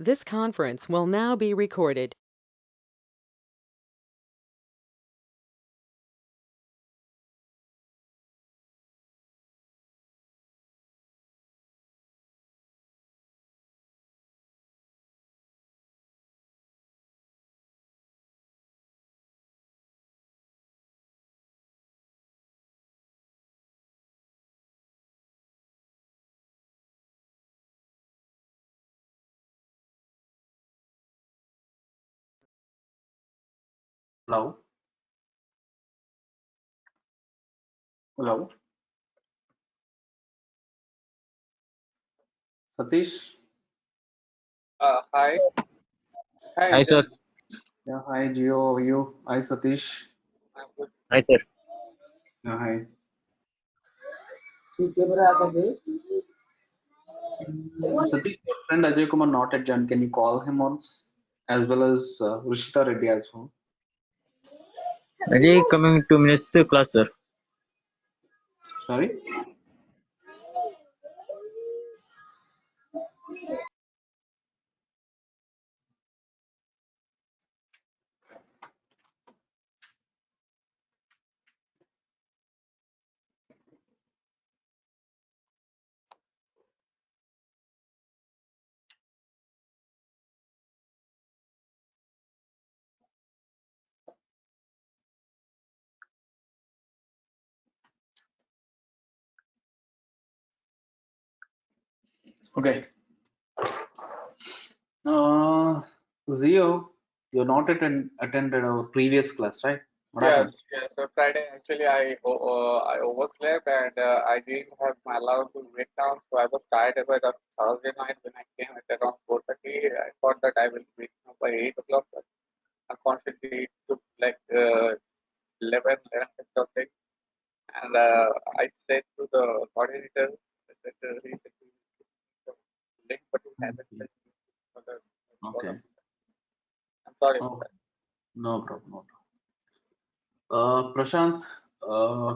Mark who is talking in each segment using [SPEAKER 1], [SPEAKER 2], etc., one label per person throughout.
[SPEAKER 1] This conference will now be recorded.
[SPEAKER 2] Hello. Hello. Satish.
[SPEAKER 3] Hi. Hi,
[SPEAKER 4] Hi, sir.
[SPEAKER 3] just
[SPEAKER 2] Yeah, hi Gio. How are you? Hi Satish.
[SPEAKER 3] I'm good.
[SPEAKER 4] Hi, sir.
[SPEAKER 2] Yeah, hi. Satish, your friend Ajay Kumar not at join. Can you call him once? As well as Rishita Reddy as well.
[SPEAKER 4] Ajay coming 2 minutes to class, sir.
[SPEAKER 2] Sorry? Okay. Uh, Zio, you're not attended our previous class, right? What happened?
[SPEAKER 3] Yes, yes. So Friday, actually, I overslept and I didn't have my alarm to wake down, so I was tired about the Thursday night when I came at around 4:30. I thought that I will wake up by 8 o'clock, but unfortunately, it took like 11 something. And I said to the coordinator that he said to the link, but he hasn't
[SPEAKER 2] Okay.
[SPEAKER 3] sent me for the because of
[SPEAKER 2] Okay.
[SPEAKER 3] that. I'm sorry for
[SPEAKER 2] Oh,
[SPEAKER 3] that.
[SPEAKER 2] no problem. No problem. Prashant,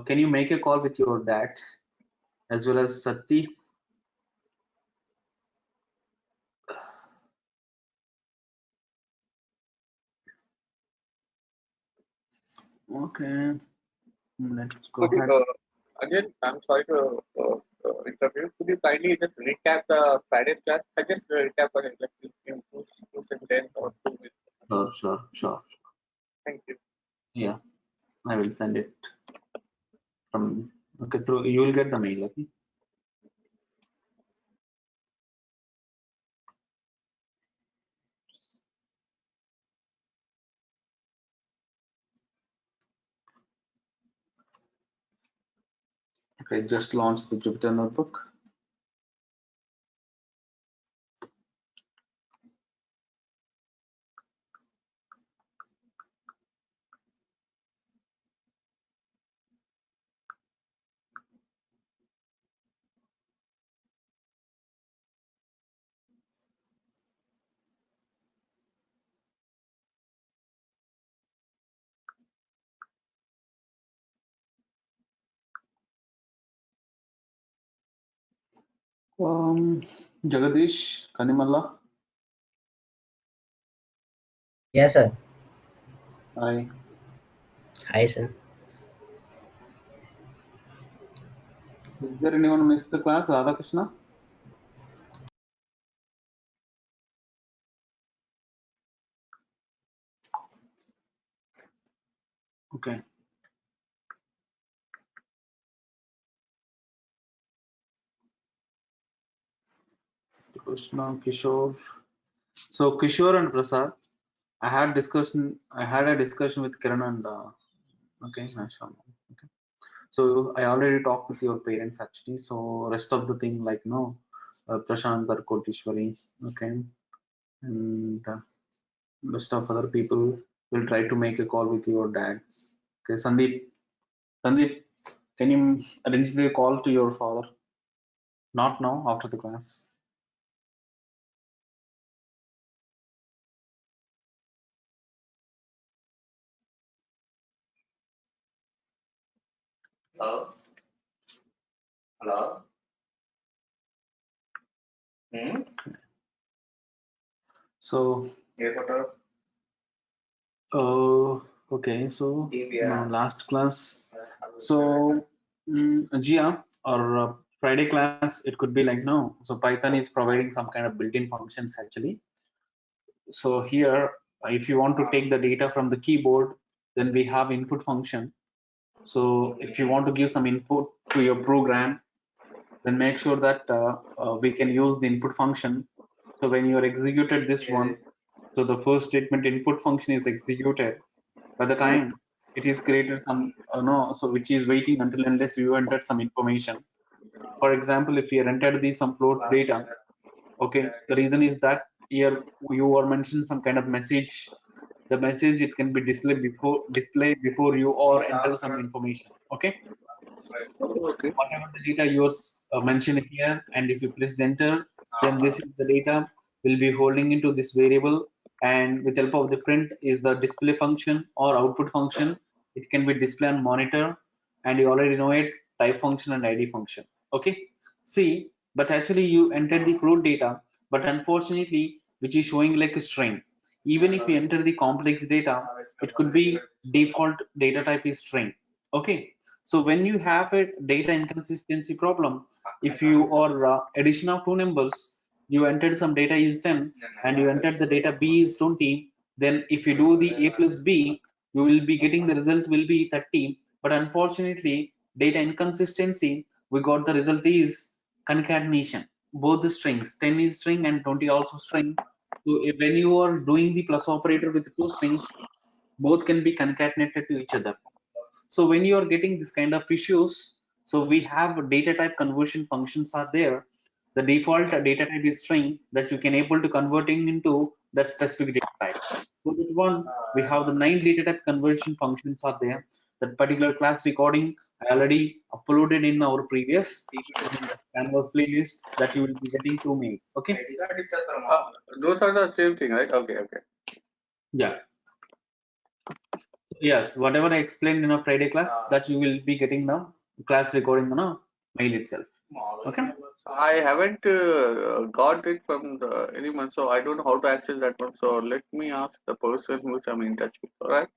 [SPEAKER 2] can you make a call with your dad as well as Sati? Okay. Let's go
[SPEAKER 3] Could you,
[SPEAKER 2] ahead.
[SPEAKER 3] again, I'm sorry to interview. Could you kindly just recap the Friday's class? I just recap for like in two sentences or 2 minutes.
[SPEAKER 2] Sure, sure, sure.
[SPEAKER 3] Thank you.
[SPEAKER 2] Yeah, I will send it from. Okay, through you will get the mail. Okay. Okay, just launched the Jupyter Notebook. Jagadish Kanimalla.
[SPEAKER 5] Yes, sir.
[SPEAKER 2] Hi.
[SPEAKER 5] Hi, sir.
[SPEAKER 2] Is there anyone missed the class? Radhakrishna? Okay. Krishna, Kishore. So Kishore and Prasad, I had a discussion with Kiran and okay, Mashallah. Okay. So I already talked with your parents actually. So rest of the thing like no, Prashant Kotishwari, okay, and rest of other people will try to make a call with your dads. Okay, Sandeep, can you arrange the call to your father? Not now, after the class.
[SPEAKER 6] Hello? Hello? Hmm?
[SPEAKER 2] So okay, so last class. So Gia or Friday class, it could be like no. So Python is providing some kind of built-in functions actually. So here, if you want to take the data from the keyboard, then we have input function. So if you want to give some input to your program, then make sure that we can use the input function. So when you are executed this one, so the first statement input function is executed. By the time it is created some no, so which is waiting until unless you entered some information. For example, if you entered the some float data, okay, the reason is that here you are mentioning some kind of message. The message it can be displayed before you or enter some information. Okay,
[SPEAKER 3] Okay.
[SPEAKER 2] whatever the data yours mentioned here, and if you press enter, then this is the data will be holding into this variable, and with help of the print is the display function or output function. It can be displayed on monitor, and you already know it, type function and id function. Okay, see, but actually you entered the float data, but unfortunately which is showing like a string. Even if you enter the complex data, it could be default data type is string. Okay, so when you have a data inconsistency problem, if you are addition of two numbers, you entered some data is 10 and you entered the data b is 20, then if you do the a plus b, you will be getting the result will be 30. But unfortunately, data inconsistency, we got the result is concatenation. Both the strings, 10 is string and 20 also string. So when you are doing the plus operator with two strings, both can be concatenated to each other. So when you are getting this kind of issues, so we have data type conversion functions are there. The default data type is string that you can able to converting into that specific data type. So that one, we have the 9 data type conversion functions are there. That particular class recording I already uploaded in our previous Canvas playlist that you will be getting to me. Okay.
[SPEAKER 3] Those are the same thing, right? Okay, okay.
[SPEAKER 2] Yeah. Yes, whatever I explained in a Friday class, that you will be getting the class recording on a mail itself. Okay.
[SPEAKER 3] I haven't got it from the anyone, so I don't know how to access that one. So let me ask the person who's I'm in touch with. All right.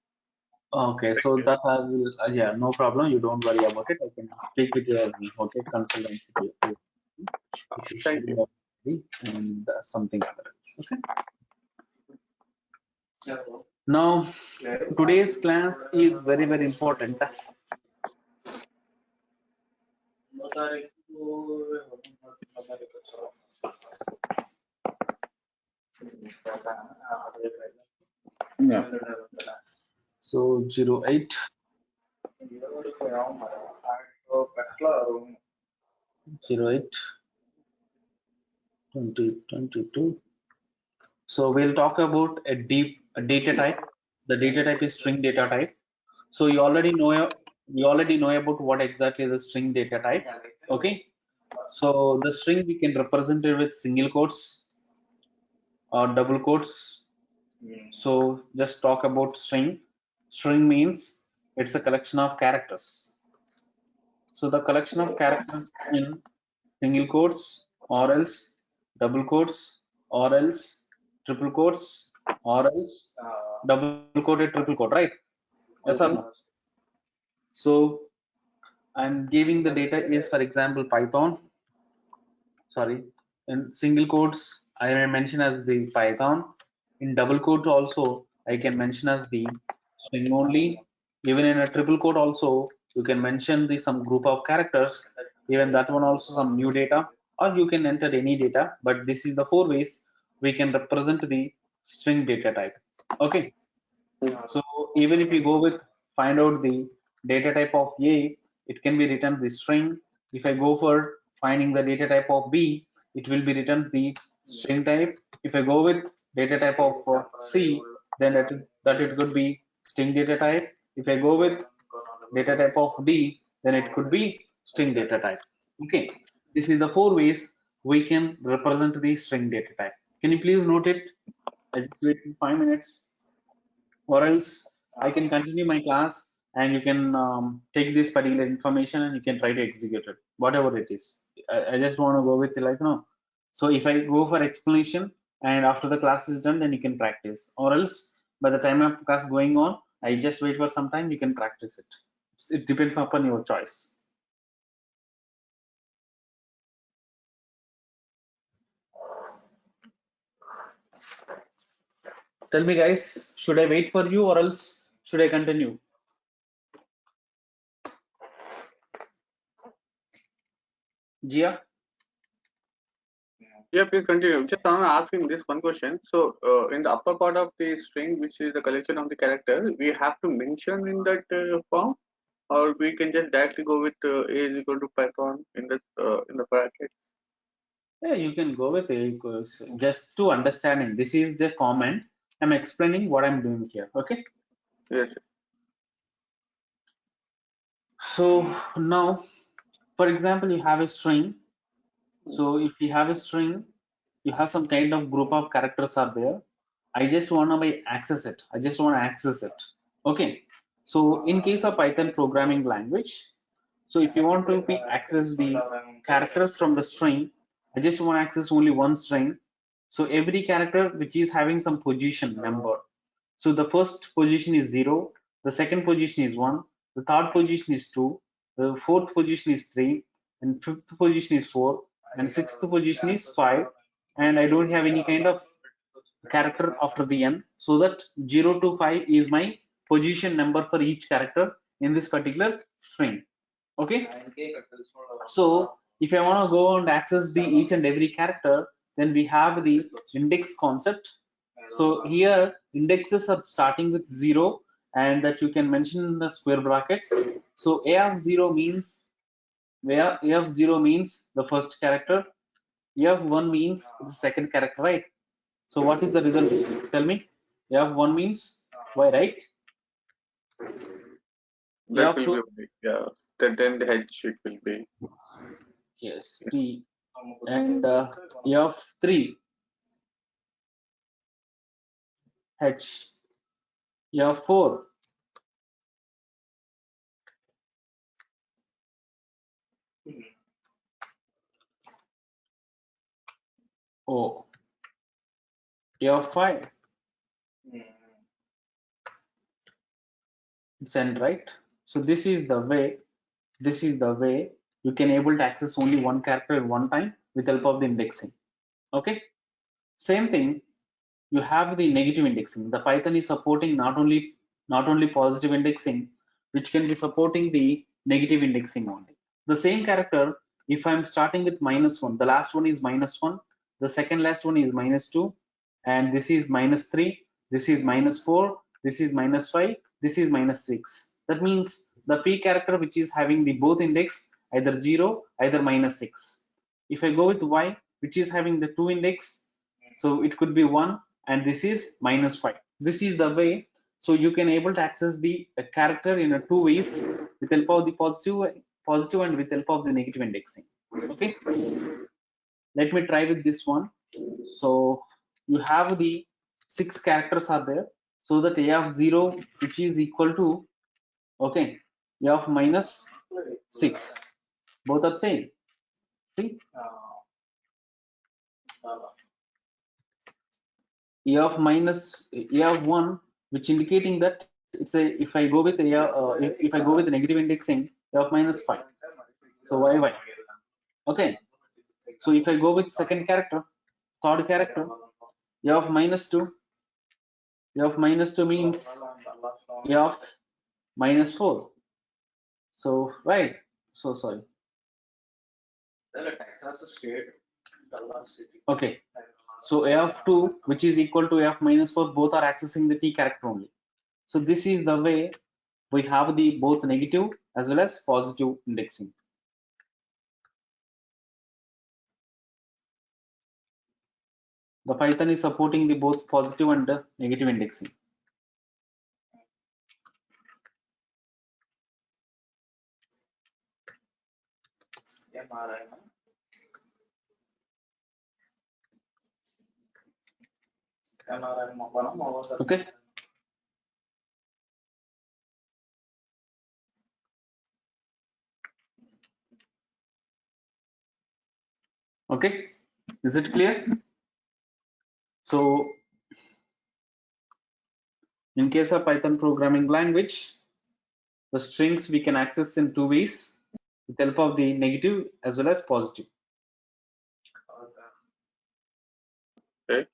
[SPEAKER 2] Okay, so that I will, yeah, no problem. You don't worry about it. I can speak with your okay consultancy to if you share
[SPEAKER 3] Thank you.
[SPEAKER 2] your ID and something other. Okay. Now, today's class is very, very important. Yeah. So 08 08 2022. So we'll talk about a data type. The data type is string data type. So you already know about what exactly is a string data type. Okay. So the string we can represent it with single quotes or double quotes. So just talk about string. String means it's a collection of characters. So the collection of characters in single quotes or else double quotes or else triple quotes or else double quoted triple quote, right? Yes or no? So I'm giving the data is, for example, Python. Sorry, in single quotes I mention as the Python. In double quote also I can mention as the string only. Even in a triple quote also you can mention the some group of characters. Even that one also some new data, or you can enter any data. But this is the four ways we can represent the string data type. Okay. So even if you go with find out the data type of A, it can be written the string. If I go for finding the data type of B, it will be written the string type. If I go with data type of C, then that it could be string data type. If I go with data type of D, then it could be string data type. Okay, this is the four ways we can represent the string data type. Can you please note it? I just wait for 5 minutes, or else I can continue my class and you can take this particular information and you can try to execute it, whatever it is. I just want to go with like no. So if I go for explanation, and after the class is done, then you can practice, or else by the time of class going on, I just wait for some time, you can practice it. It depends upon your choice. Tell me guys, should I wait for you or else should I continue? Gia?
[SPEAKER 3] Yeah, please continue. Just I'm asking this one question. So, in the upper part of the string, which is the collection of the character, we have to mention in that form, or we can just directly go with a is equal to Python in the bracket.
[SPEAKER 2] Yeah, you can go with A equals, just to understanding. This is the comment. I'm explaining what I'm doing here. Okay.
[SPEAKER 3] Yes.
[SPEAKER 2] So now, for example, you have a string. So if you have a string, you have some kind of group of characters are there. I just want to access it. I just want to access it. Okay. So in case of Python programming language, so if you want to access the characters from the string, I just want to access only one string. So every character which is having some position number. So the first position is 0, the second position is 1, the third position is 2, the fourth position is 3, and fifth position is 4, and sixth position is 5, and I don't have any kind of character after the n, so that 0 to 5 is my position number for each character in this particular string. Okay, so if I want to go and access the each and every character, then we have the index concept. So here indexes are starting with 0, and that you can mention in the square brackets. So a of 0 means where a of 0 means the first character, a of 1 means the second character, right? So what is the result? Tell me. A of 1 means y, right? A
[SPEAKER 3] That
[SPEAKER 2] of
[SPEAKER 3] will
[SPEAKER 2] 2,
[SPEAKER 3] be, yeah. Then the head sheet will be.
[SPEAKER 2] yes, p, and a of 3 h, a of 4 o, a of 5 it's n, right? So this is the way you can able to access only one character at one time with help of the indexing. Okay, same thing, you have the negative indexing. The Python is supporting not only positive indexing, which can be supporting the negative indexing only. The same character, if I'm starting with -1, the last one is -1, the second last one is -2, and this is -3, this is -4, this is -5, this is -6. That means the p character which is having the both index either 0, either -6. If I go with y, which is having the 2 index, so it could be 1, and this is -5. This is the way. So you can able to access the character in a two ways, with help of the positive and with help of the negative indexing. Okay, let me try with this one. So you have the 6 characters are there, so that a of 0 which is equal to, okay, a of -6, both are same. See, a of 1, which indicating that it's a, if I go with if I go with the negative indexing, a of -5, so y. Okay, so if I go with second character, third character, a of -2, a of -2 means a of -4. So right, so sorry. Okay, so a of 2 which is equal to a of -4, both are accessing the t character only. So this is the way we have the both negative as well as positive indexing. The Python is supporting the both positive and negative indexing. Okay. Okay, is it clear? So in case of Python programming language, the strings we can access in two ways, with the help of the negative as well as positive.
[SPEAKER 3] Okay.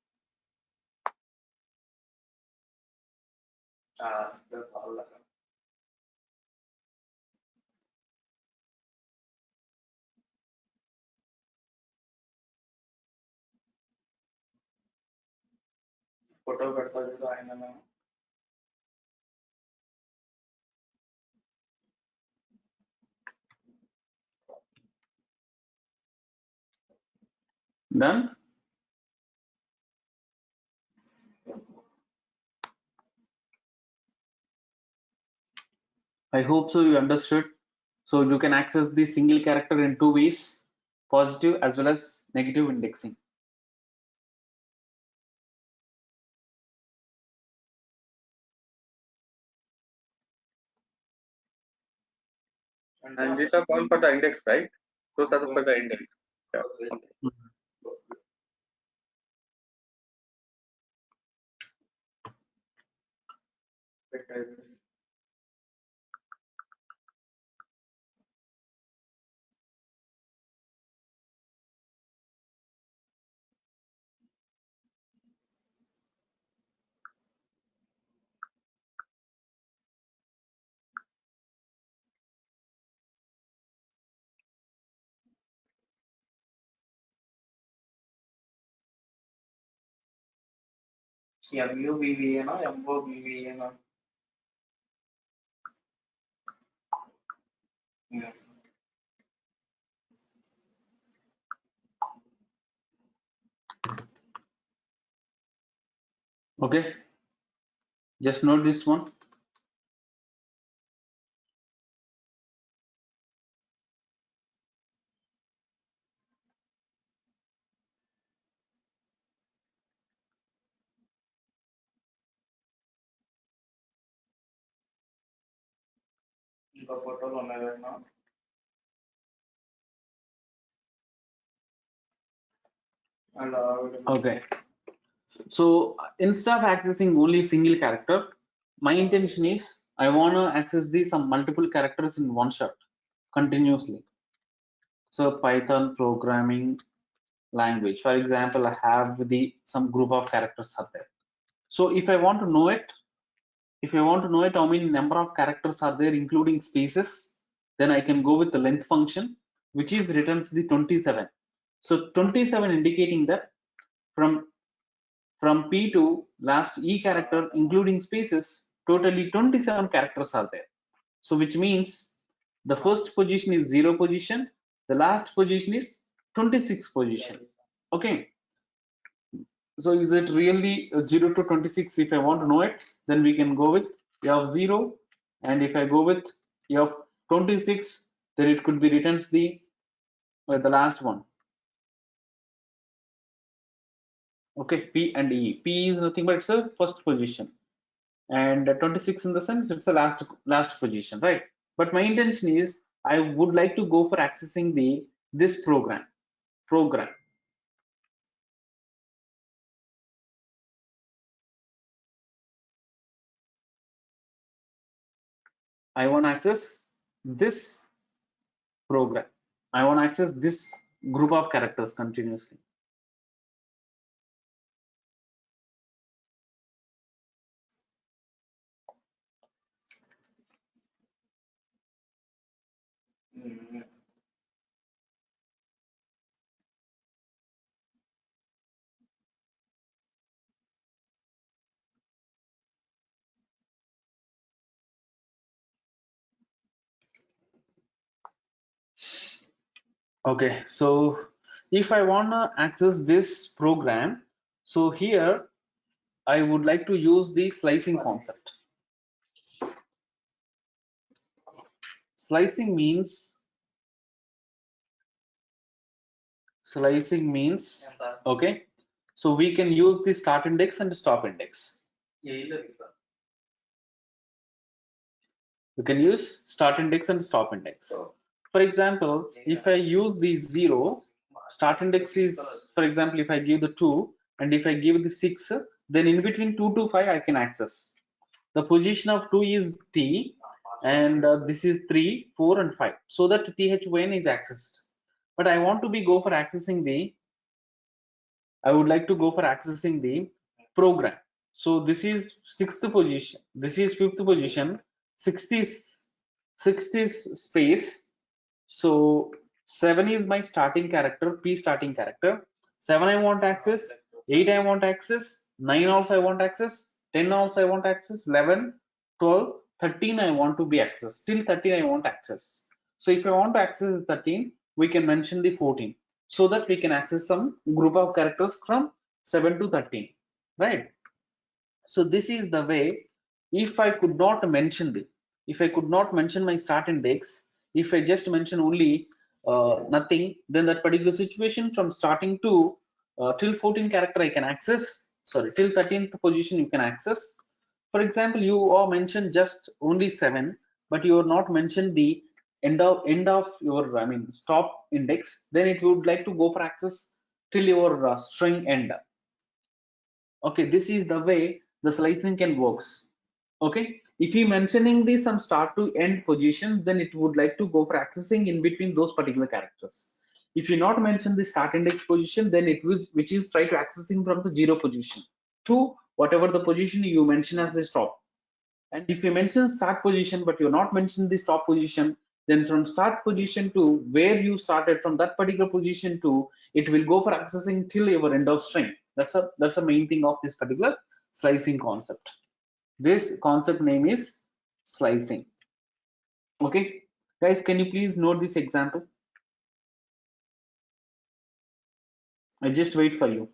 [SPEAKER 2] Done? I hope so you understood. So you can access the single character in two ways, positive as well as negative indexing.
[SPEAKER 3] And these are all for the index, right? Those are for the index. Yeah. Okay.
[SPEAKER 2] Okay, just note this one. Okay, so instead of accessing only single character, my intention is I want to access the some multiple characters in one shot continuously. So Python programming language, for example, I have the some group of characters are there. So if I want to know it, how many number of characters are there including spaces, then I can go with the length function, which is returns the 27. So 27 indicating that from P to last E character including spaces, totally 27 characters are there. So which means the first position is 0 position, the last position is 26 position. Okay, so is it really 0 to 26? If I want to know it, then we can go with f of 0, and if I go with f of 26, then it could be returns the last one. Okay, P and E. P is nothing but it's a first position, and 26 in the sense it's the last position, right? But my intention is I would like to go for accessing this program. I want to access this program. I want to access this group of characters continuously. Okay, so if I want to access this program, so here I would like to use the slicing concept. Slicing means okay, so we can use the start index and stop index. We can use start index and stop index. For example, if I use the 0, start index is, for example, if I give the 2, and if I give the 6, then in between 2 to 5 I can access. The position of 2 is T, and this is 3, 4, and 5, so that THN is accessed. But I want to go for accessing the, I would like to go for accessing the program. So this is 6th position, this is 5th position, 6th is space. So 7 is my starting character, P starting character. 7 I want access, 8 I want access, 9 also I want access, 10 also I want access, 11, 12, 13 I want to be accessed. Till 13 I want access. So if I want to access 13, we can mention the 14, so that we can access some group of characters from 7 to 13, right? So this is the way. If I could not mention my start index, if I just mention only nothing, then that particular situation from starting to till 14 character I can access, sorry, till 13th position you can access. For example, you are mentioned just only 7, but you are not mentioned the end of your, I mean, stop index, then it would like to go for access till your string end. Okay, this is the way the slicing can works. Okay, if you mentioning the some start to end position, then it would like to go for accessing in between those particular characters. If you not mention the start index position, then it will, which is try to accessing from the 0 position to whatever the position you mention as the stop. And if you mention start position but you not mention the stop position, then from start position to where you started from that particular position to, it will go for accessing till your end of string. That's the main thing of this particular slicing concept. This concept name is slicing. Okay, guys, can you please note this example? I just wait for you.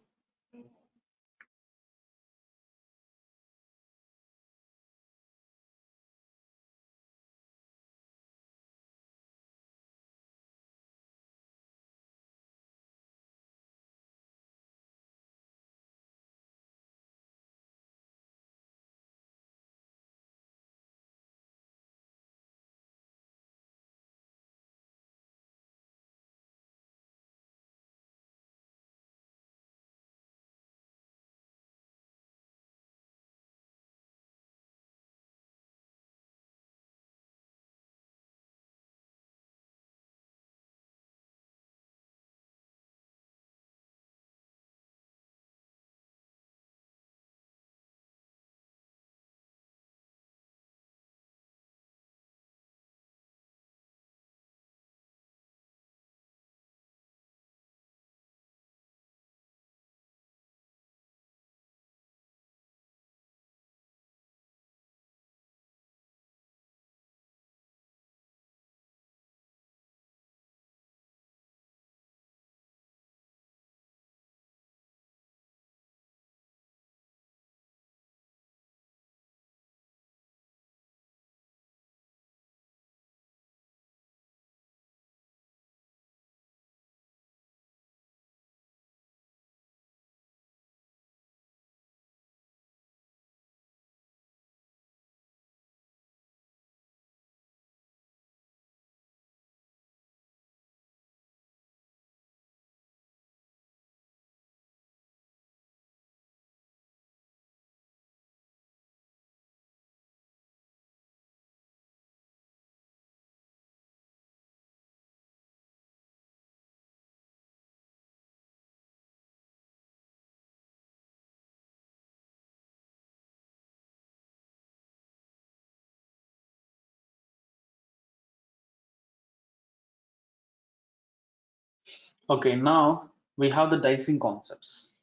[SPEAKER 2] Okay, now we have the dicing concepts.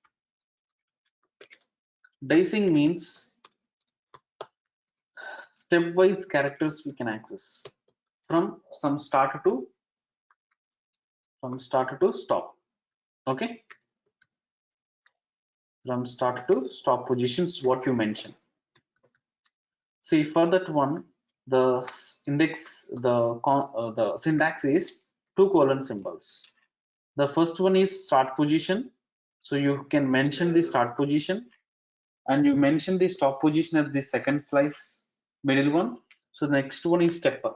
[SPEAKER 2] Dicing means stepwise characters we can access from some start to stop. Okay, from start to stop positions what you mentioned. See, for that one, the index, the syntax is 2 colon symbols. The first one is start position, so you can mention the start position, and you mention the stop position as the second slice middle one. So the next one is stepper.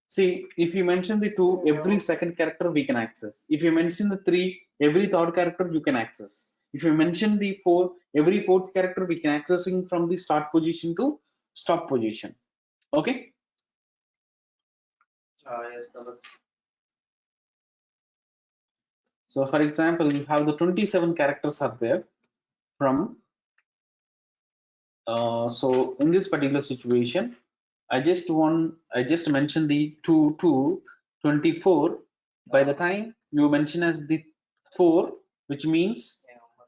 [SPEAKER 2] See, if you mention the 2, every second character we can access. If you mention the 3, every third character you can access. If you mention the every fourth character, we can accessing from the start position to stop position. Okay.
[SPEAKER 5] Yes, sir.
[SPEAKER 2] So for example, you have the 27 characters are there from. So in this particular situation, I just mentioned the 2 to 24. By the time you mention as the 4, which means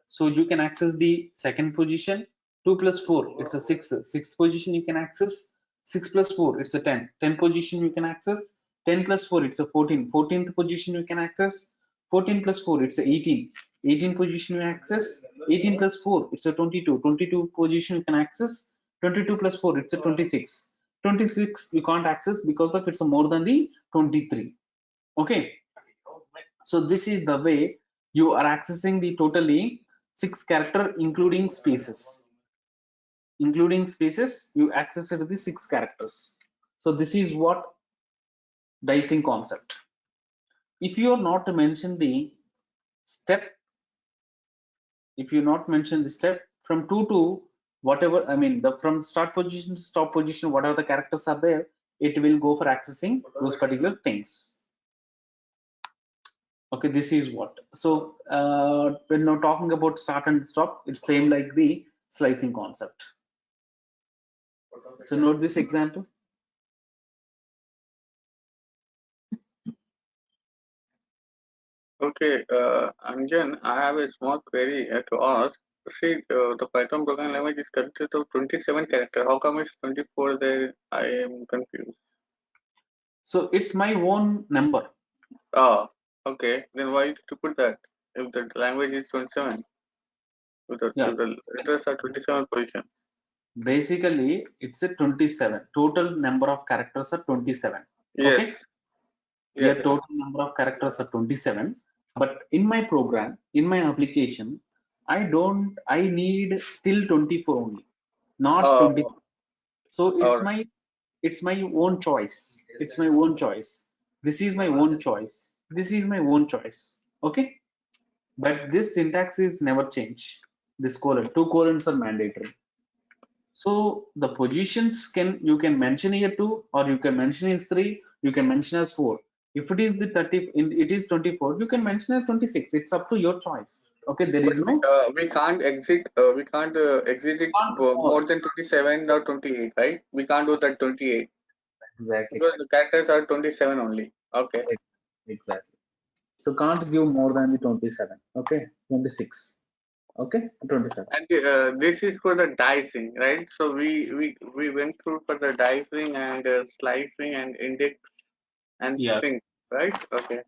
[SPEAKER 2] so you can access the second position. 2 plus 4, it's a 6. Sixth position you can access. 6 plus 4, it's a 10. 10 position you can access. 10 plus 4, it's a 14. 14th position you can access. 14 plus 4, it's a 18. 18 position you access. 18 plus 4, it's a 22. 22 position you can access. 22 plus 4, it's a 26. 26 you can't access because of it's a more than the 23. Okay. So this is the way you are accessing the totally 6 character including spaces. Including spaces, you access it the 6 characters. So this is what dicing concept. If you are not to mention the step, if you not mention the step from 2 to whatever, I mean the from start position to stop position, whatever the characters are there, it will go for accessing those particular things. Okay, this is what. So when we're talking about start and stop, it's same like the slicing concept. So note this example.
[SPEAKER 3] Okay, Anjan, I have a small query to ask. See, the Python programming language is consisted of 27 characters. How come it's 24 there? I am confused.
[SPEAKER 2] So it's my own number.
[SPEAKER 3] Ah, okay. Then why did you put that? If the language is 27, if the letters are 27 position.
[SPEAKER 2] Basically, it's a 27. Total number of characters are 27.
[SPEAKER 3] Yes.
[SPEAKER 2] Okay.
[SPEAKER 3] Yes.
[SPEAKER 2] Here total number of characters are 27. But in my program, in my application, I need till 24 only, not 20. So it's my own choice. It's my own choice. This is my own choice. This is my own choice. Okay. But this syntax is never changed. This colon, 2 colons are mandatory. So the positions you can mention here 2, or you can mention as 3, you can mention as 4. If it is the 30, it is 24, you can mention as 26. It's up to your choice. Okay, there is no.
[SPEAKER 3] We can't exit. We can't exit it more than 27 or 28, right? We can't do that 28.
[SPEAKER 2] Exactly.
[SPEAKER 3] Because the characters are 27 only. Okay.
[SPEAKER 2] Exactly. So can't give more than the 27. Okay, 26. Okay, 27.
[SPEAKER 3] And this is for the dicing, right? So we went through for the dicing and slicing and index and string, right? Okay.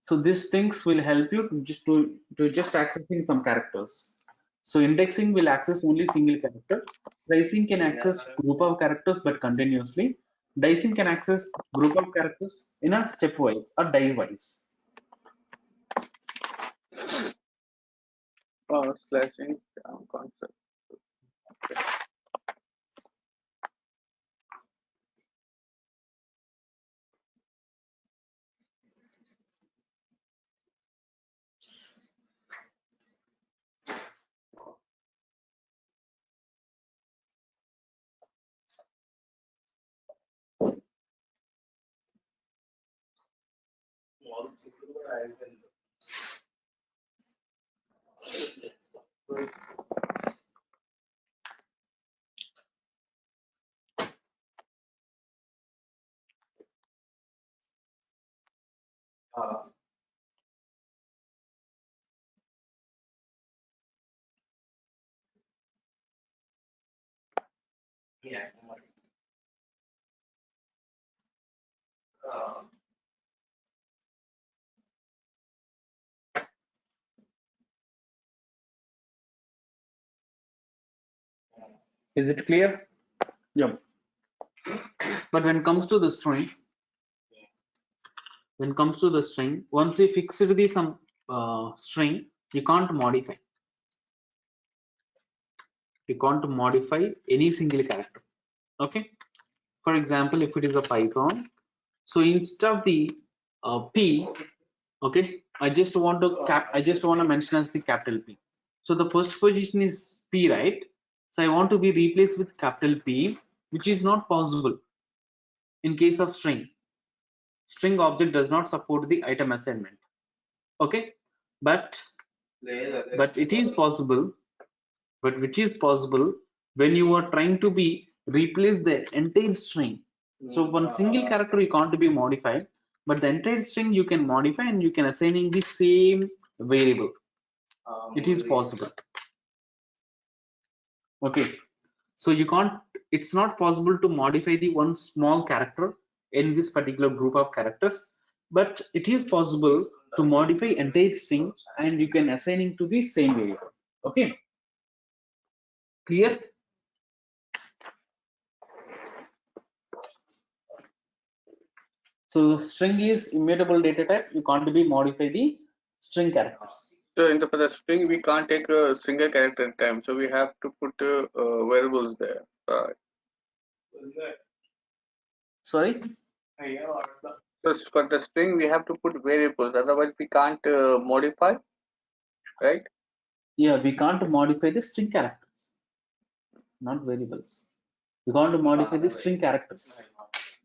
[SPEAKER 2] So these things will help you to just accessing some characters. So indexing will access only single character. Slicing can access group of characters but continuously. Dicing can access group of characters in a stepwise or die wise.
[SPEAKER 3] Slashing concept.
[SPEAKER 2] Is it clear? Yeah. But when it comes to the string, once you fix the some string, you can't modify. You can't modify any single character. Okay. For example, if it is a Python, so instead of the p, okay, I just want to mention as the capital P. So the first position is P, right? So I want to be replaced with capital P, which is not possible in case of string. String object does not support the item assignment. Okay, but it is possible. But which is possible when you are trying to be replace the entire string. So one single character you can't be modified, but the entire string you can modify and you can assign in the same variable. It is possible. Okay, so you can't. It's not possible to modify the one small character in this particular group of characters, but it is possible to modify entire string and you can assign it to the same variable. Okay, clear? So string is immutable data type. You can't be modify the string characters.
[SPEAKER 3] So for the string, we can't take a single character in time. So we have to put variables there.
[SPEAKER 2] Sorry.
[SPEAKER 3] So for the string, we have to put variables. Otherwise, we can't modify, right?
[SPEAKER 2] Yeah, we can't modify the string characters, not variables. We can't modify the string characters.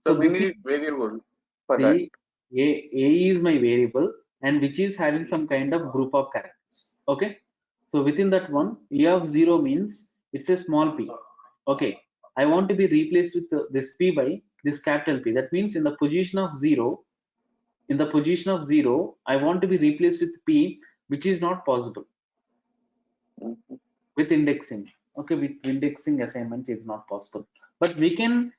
[SPEAKER 3] So we
[SPEAKER 2] this
[SPEAKER 3] need variable for
[SPEAKER 2] is
[SPEAKER 3] that.
[SPEAKER 2] A is my variable and which is having some kind of group of characters. Okay. So within that one, A of 0 means it's a small p. Okay. I want to be replaced with this p by this capital P. That means in the position of 0, I want to be replaced with p, which is not possible with indexing. Okay, with indexing assignment is not possible, but we can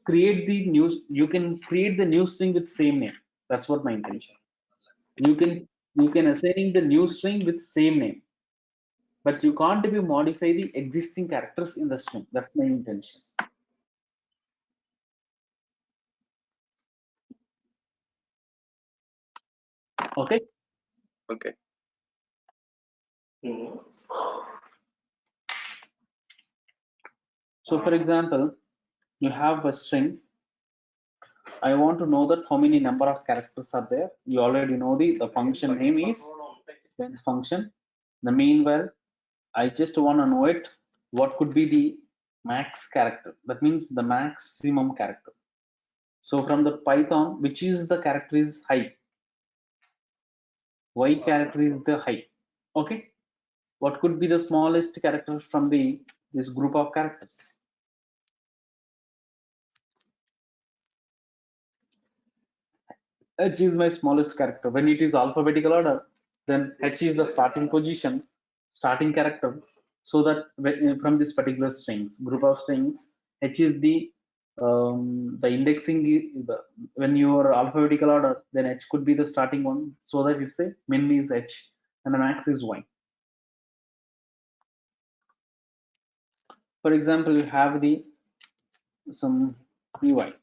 [SPEAKER 2] create the new. You can create the new string with same name. That's what my intention. You can assigning the new string with same name, but you can't be modify the existing characters in the string. That's my intention. Okay.
[SPEAKER 3] Okay.
[SPEAKER 2] So for example, you have a string. I want to know that how many number of characters are there. You already know the function name is function. The meanwhile, I just want to know it. What could be the max character? That means the maximum character. So from the Python, which is the character is high? Y character is the high. Okay. What could be the smallest character from this group of characters? H is my smallest character. When it is alphabetical order, then H is the starting position, starting character. So that from this particular group of strings, H is the indexing. When you are alphabetical order, then H could be the starting one. So that it's a min is H and the max is Y. For example, you have some EY.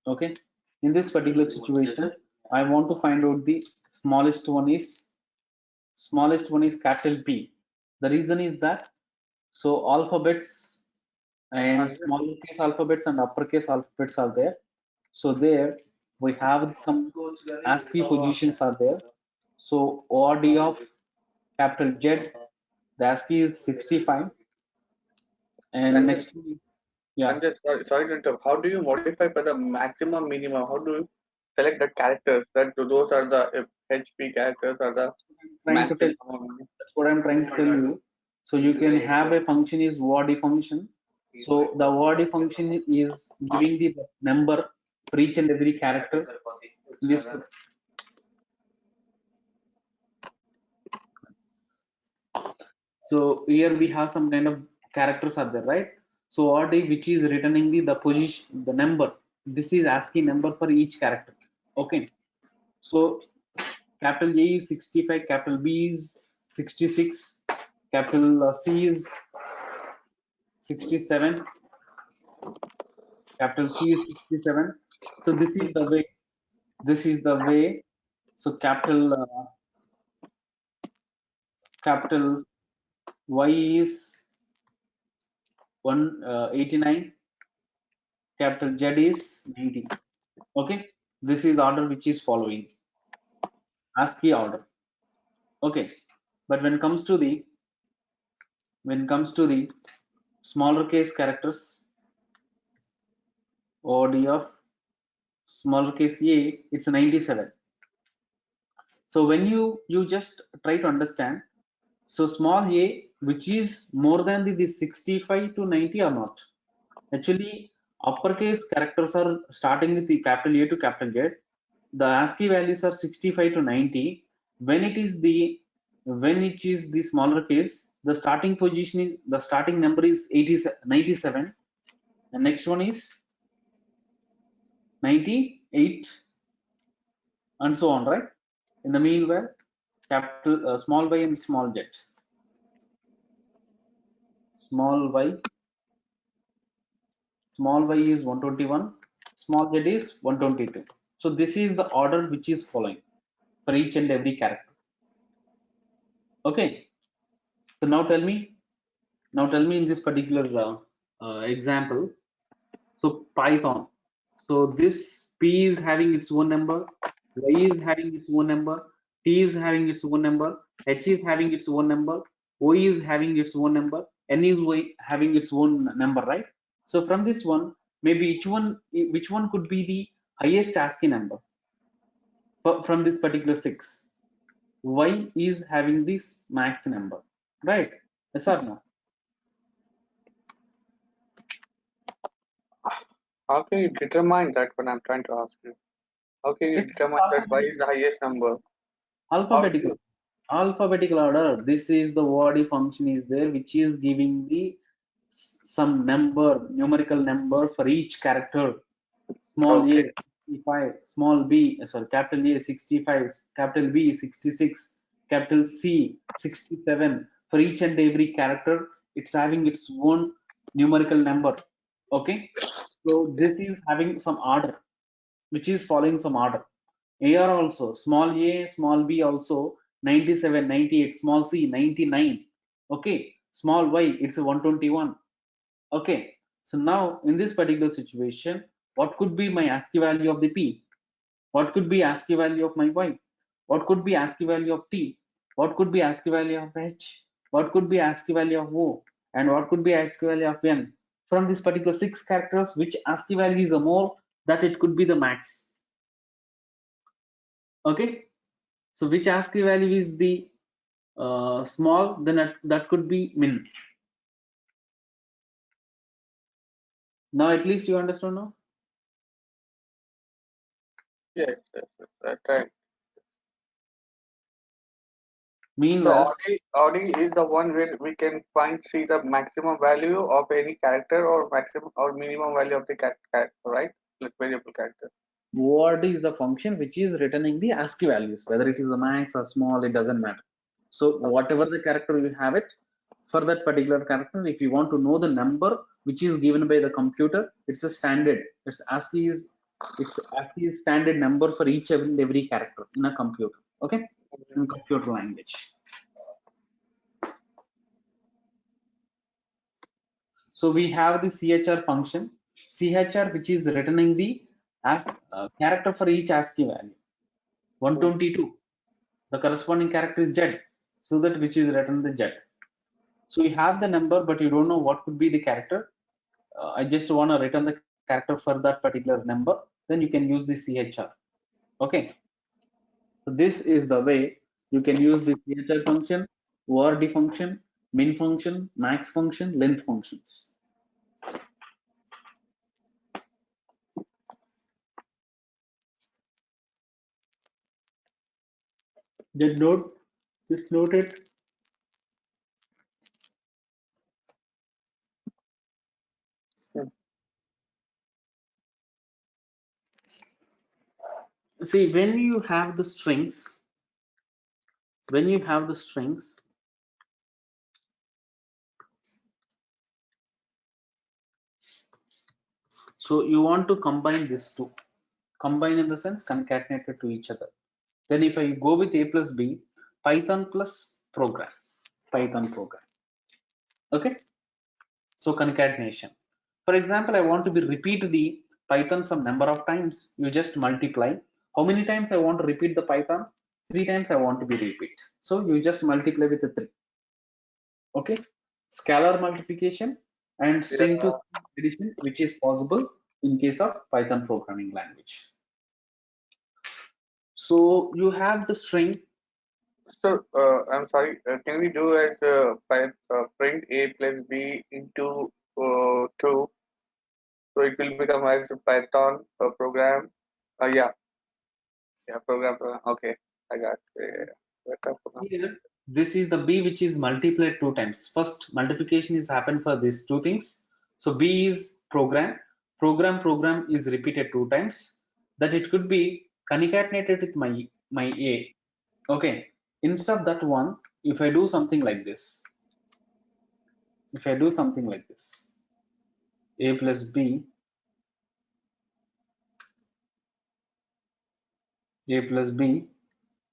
[SPEAKER 2] Okay. In this particular situation, I want to find out the smallest one is capital P. The reason is that so alphabets and small case alphabets and uppercase alphabets are there. So there we have some ASCII positions are there. So ORD of capital Z, the ASCII is 65, and next, yeah.
[SPEAKER 3] I'm just sorry to interrupt. How do you modify for the maximum, minimum? How do you select the characters? That those are the HP characters are the maximum.
[SPEAKER 2] That's what I'm trying to tell you. So you can have a function is WORD function. So the WORD function is giving the number for each and every character. So here we have some kind of characters are there, right? So WORD which is returning the position, the number. This is ASCII number for each character. Okay. So capital A is 65, capital B is 66, capital C is 67, capital C is 67. So this is the way. So capital Y is 189, capital Z is 90. Okay, this is order which is following. ASCII order. Okay, but when it comes to the smaller case characters, OD of smaller case A, it's 97. So when you just try to understand, so small a, which is more than the 65 to 90 or not. Actually, uppercase characters are starting with the capital A to capital Z. The ASCII values are 65 to 90. When it is the smaller case, the starting number is 97. The next one is 98, and so on, right? In the meanwhile, capital small y and small z. Small y is 121, small z is 122. So this is the order which is following for each and every character. Okay, so now tell me in this particular example, so Python, so this P is having its own number, Y is having its own number, T is having its own number, H is having its own number, O is having its own number, N is having its own number, right? So from this one, maybe which one could be the highest ASCII number from this particular 6? Y is having this max number, right? Yes or no?
[SPEAKER 3] How can you determine that when I'm trying to ask you? How can you
[SPEAKER 2] It's
[SPEAKER 3] determine that y is the highest number?
[SPEAKER 2] Alphabetical order. This is the ORD function is there, which is giving the some numerical number for each character. Small a
[SPEAKER 3] Okay.
[SPEAKER 2] 65, small b, sorry, capital A 65, capital B 66, capital C 67. For each and every character, it's having its own numerical number. Okay, so this is having some order, which is following some order. AR also, small a, small b also 97, 98, small c 99. Okay, small y it's a 121. Okay, so now in this particular situation, what could be my ASCII value of the P? What could be ASCII value of my Y? What could be ASCII value of T? What could be ASCII value of H? What could be ASCII value of O? And what could be ASCII value of N? From this particular 6 characters, which ASCII value is the more, that it could be the max. Okay, so which ASCII value is the small, then that could be min. Now at least you understand now?
[SPEAKER 3] Yes, that's right. So
[SPEAKER 2] Meanwhile,
[SPEAKER 3] OD is the one where we can see the maximum value of any character or maximum or minimum value of the character, right? Like variable character.
[SPEAKER 2] word is the function which is returning the ASCII values, whether it is a max or small, it doesn't matter. So whatever the character you have it, for that particular character, if you want to know the number which is given by the computer, it's a standard. It's ASCII is standard number for each and every character in a computer. Okay, in computer language. So we have the CHR function, CHR, which is returning the character for each ASCII value. 122. The corresponding character is Z, so that which is written the Z. So you have the number, but you don't know what could be the character. I just want to return the character for that particular number. Then you can use the CHR. Okay. So this is the way you can use the CHR function, ORD function, min function, max function, length functions. Just note it. See, when you have the strings, so you want to combine these two. Combine in the sense concatenated to each other. Then if I go with A plus B, Python plus program, Python program. Okay, so concatenation. For example, I want to repeat the Python some number of times. You just multiply. How many times I want to repeat the Python? 3 times I want to be repeat. So you just multiply with the 3. Okay. Scalar multiplication and string to string addition, which is possible in case of Python programming language. So you have the string.
[SPEAKER 3] So I'm sorry. Can we do as print a plus b into 2? So it will become as a Python program. Yeah, program. Okay, I got.
[SPEAKER 2] Here, this is the b which is multiplied 2 times. First multiplication is happened for these two things. So b is program. Program is repeated 2 times. That it could be concatenated with my a. Okay. Instead of that one, if I do something like this, a plus b,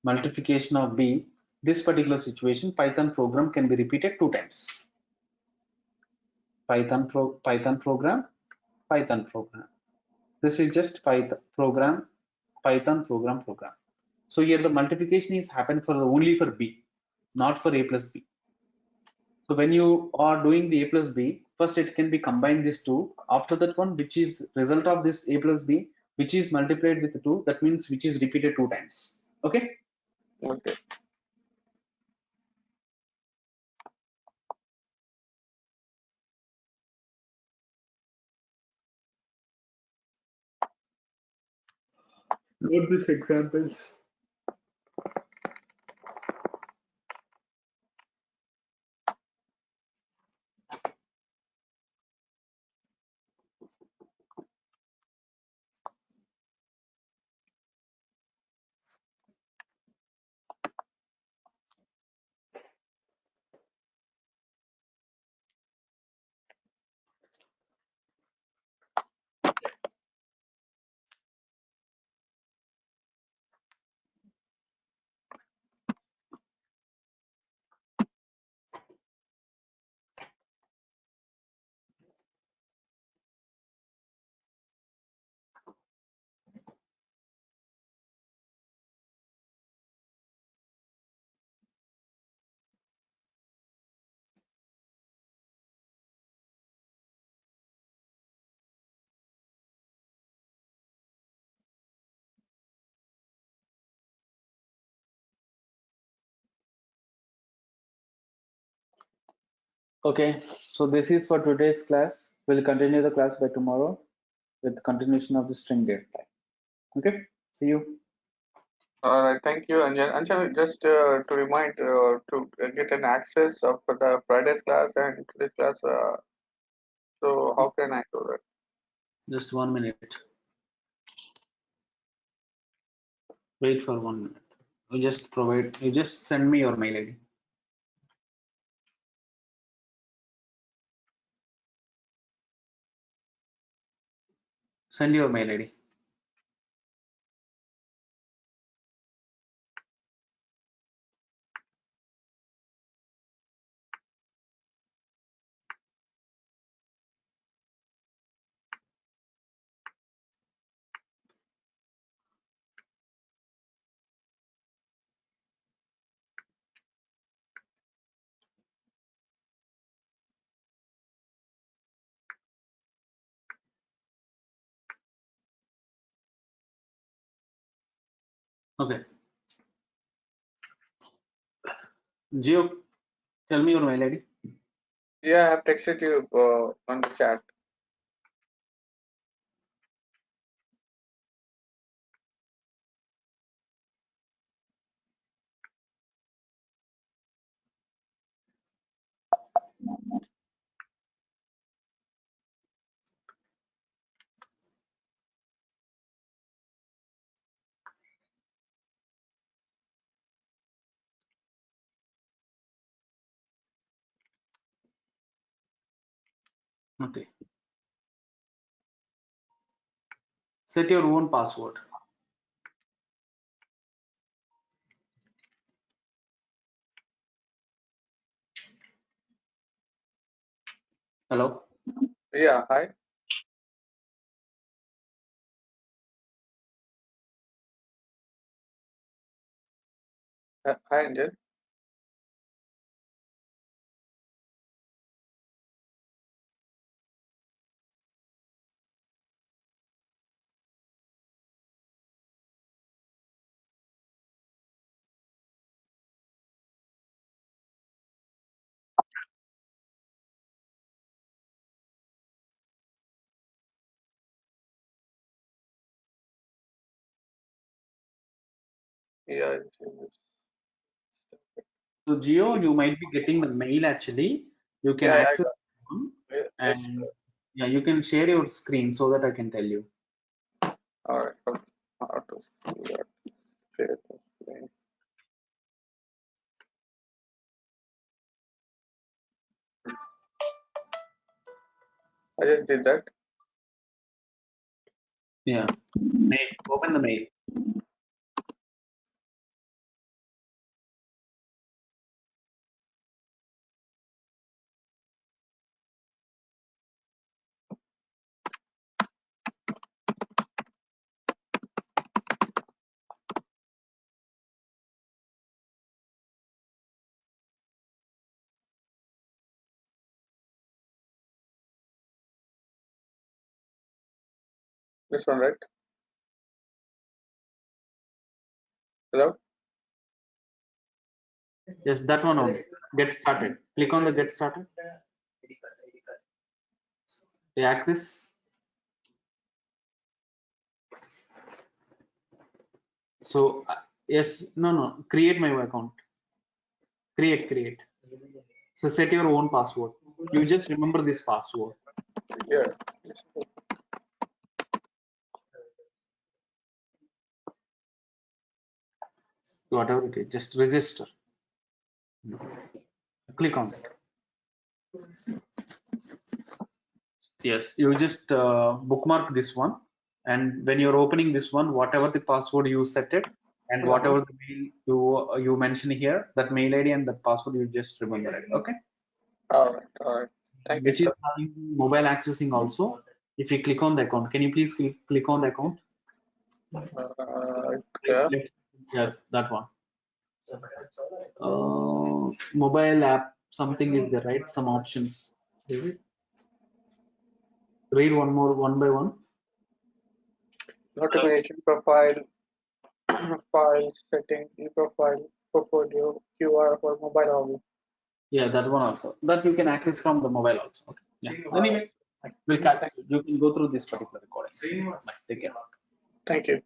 [SPEAKER 2] multiplication of b, this particular situation, Python program can be repeated 2 times. Python program. This is just Python program. So here the multiplication is happened for only for b, not for a plus b. So when you are doing the a plus b, first it can be combined these two. After that one, which is result of this a plus b, which is multiplied with 2, that means which is repeated 2 times. Okay.
[SPEAKER 3] Okay.
[SPEAKER 2] Note these examples. Okay, so this is for today's class. We'll continue the class by tomorrow with continuation of the string data type. Okay, see you.
[SPEAKER 3] All right. Thank you, Anjan. Anjan, just to remind to get an access of the Friday's class and today's class. So how can I do that?
[SPEAKER 2] Just 1 minute. Wait for 1 minute. You just send me your mail ID. Send your mail ID. Okay. Gio, tell me your mail ID.
[SPEAKER 3] Yeah, I have texted you on the chat.
[SPEAKER 2] Okay. Set your own password. Hello.
[SPEAKER 3] Yeah, hi. Hi, Angel. Yeah,
[SPEAKER 2] So Geo, you might be getting the mail actually. You can
[SPEAKER 3] yeah, I
[SPEAKER 2] access
[SPEAKER 3] got it. Yes,
[SPEAKER 2] and yeah, you can share your screen so that I can tell you.
[SPEAKER 3] all right. How to do that? Share the screen. I just did that.
[SPEAKER 2] Yeah, mail. Open the mail.
[SPEAKER 3] This one, right? Hello?
[SPEAKER 2] Yes, that one only. Get started. Click on the get started. The access. So yes, no. Create my account. Create. So set your own password. You just remember this password.
[SPEAKER 3] Yeah.
[SPEAKER 2] Whatever it is, just register. Click on it. Yes, you just bookmark this one, and when you're opening this one, whatever the password you set it, and whatever the mail you mention here, that mail ID and that password, you just remember it. Okay.
[SPEAKER 3] All right. Thank you,
[SPEAKER 2] Which is
[SPEAKER 3] sir.
[SPEAKER 2] having mobile accessing also. If you click on the account, can you please click on the account?
[SPEAKER 3] Yeah.
[SPEAKER 2] Yes, that one. Mobile app, something is there, right? Some options. Read one more, one by one.
[SPEAKER 3] Notification profile, file setting, e-profile, portfolio, QR for mobile only.
[SPEAKER 2] Yeah, that one also. That you can access from the mobile also. Okay. Yeah. Anyway, we'll catch. You can go through this particular recording. Bye. Take care.
[SPEAKER 3] Thank you.